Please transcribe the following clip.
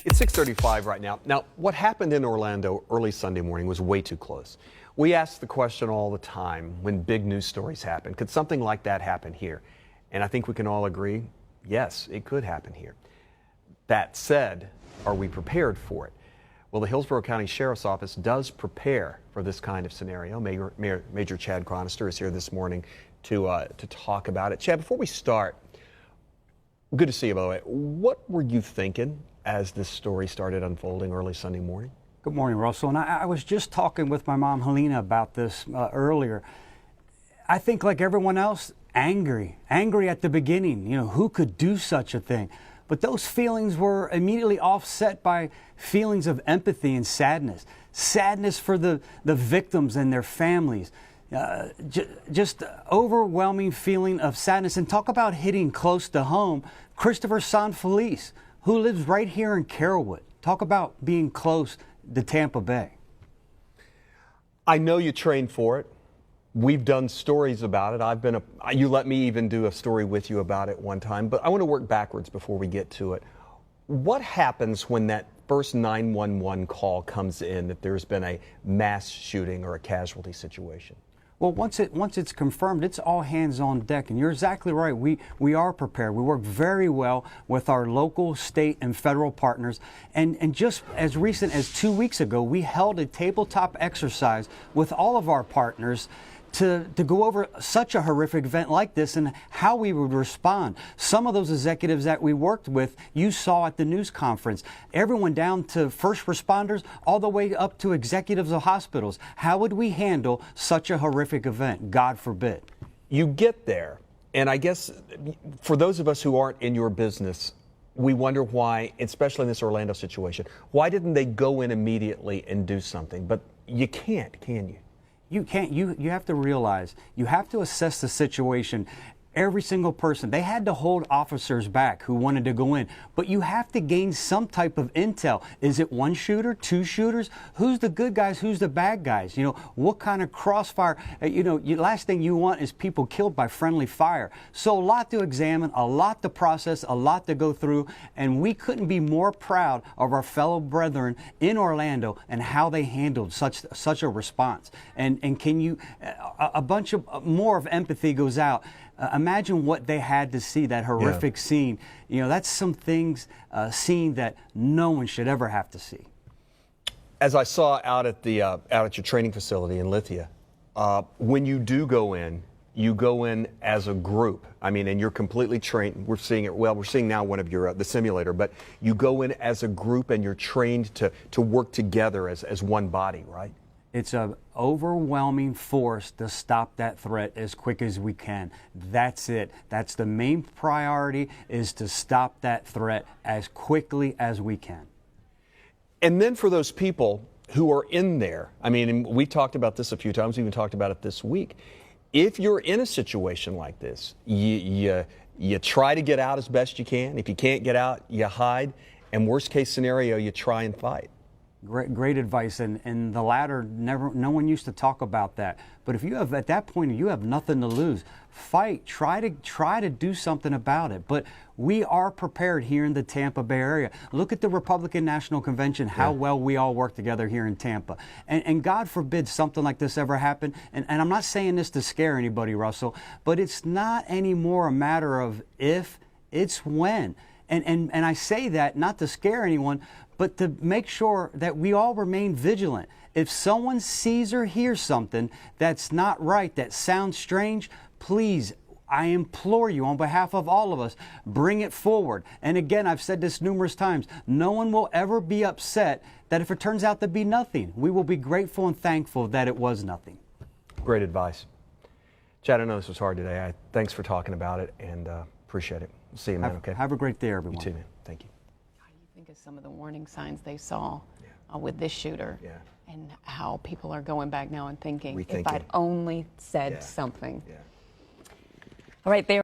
It's 6:35 right now. Now, what happened in Orlando early Sunday morning was way too close. We ask the question all the time when big news stories happen, could something like that happen here? And I think we can all agree, yes, it could happen here. That said, are we prepared for it? Well, the Hillsborough County Sheriff's Office does prepare for this kind of scenario. Major Chad Chronister is here this morning to talk about it. Chad, before we start, good to see you, by the way. What were you thinking as this story started unfolding early Sunday morning? Good morning, Russell. And I was just talking with my mom, Helena, about this earlier. I think, like everyone else, angry at the beginning. You know, who could do such a thing? But those feelings were immediately offset by feelings of empathy and sadness. Sadness for the victims and their families. Just overwhelming feeling of sadness. And talk about hitting close to home. Christopher Sanfelice, who lives right here in Carrollwood. Talk about being close to Tampa Bay. I know you trained for it. We've done stories about it. You let me even do a story with you about it one time, but I want to work backwards before we get to it. What happens when that first 911 call comes in that there's been a mass shooting or a casualty situation? Well, once it's confirmed, it's all hands on deck. And you're exactly right. We are prepared. We work very well with our local, state, and federal partners. And just as recent as 2 weeks ago, we held a tabletop exercise with all of our partners to go over such a horrific event like this and how we would respond. Some of those executives that we worked with, you saw at the news conference, everyone down to first responders, all the way up to executives of hospitals. How would we handle such a horrific event? God forbid. You get there, and I guess for those of us who aren't in your business, we wonder why, especially in this Orlando situation, why didn't they go in immediately and do something? But you can't, can you? You can't. You have to realize, you have to assess the situation. Every single person, they had to hold officers back who wanted to go in, but you have to gain some type of intel. Is it one shooter, two shooters? Who's the good guys? Who's the bad guys? You know, what kind of crossfire? Last thing you want is people killed by friendly fire. So a lot to examine, a lot to process, a lot to go through, and we couldn't be more proud of our fellow brethren in Orlando and how they handled such a response. And can you, a bunch of more of empathy goes out. Imagine what they had to see, that horrific scene. You know, that's some things seen that no one should ever have to see. As I saw out at your training facility in Lithia, when you do go in, you go in as a group. I mean, and you're completely trained. We're seeing it. Well, we're seeing now one of your the simulator, but you go in as a group and you're trained to work together as one body, right? It's an overwhelming force to stop that threat as quick as we can. That's it. That's the main priority, is to stop that threat as quickly as we can. And then for those people who are in there, I mean, we talked about this a few times, we even talked about it this week. If you're in a situation like this, you try to get out as best you can. If you can't get out, you hide. And worst case scenario, you try and fight. Great advice, and the latter, no one used to talk about that. But if you have, at that point, you have nothing to lose. Fight, try to do something about it. But we are prepared here in the Tampa Bay area. Look at the Republican National Convention, how well we all work together here in Tampa. And God forbid something like this ever happen. And I'm not saying this to scare anybody, Russell, but it's not anymore a matter of if, it's when. And I say that not to scare anyone, but to make sure that we all remain vigilant. If someone sees or hears something that's not right, that sounds strange, please, I implore you on behalf of all of us, bring it forward. And again, I've said this numerous times, no one will ever be upset that if it turns out to be nothing. We will be grateful and thankful that it was nothing. Great advice. Chad, I know this was hard today. Thanks for talking about it, and appreciate it. See you, man, okay? Have a great day, everyone. You too, man. Thank you. Think of some of the warning signs they saw with this shooter, and how people are going back now and thinking, if I'd only said something. All right, there.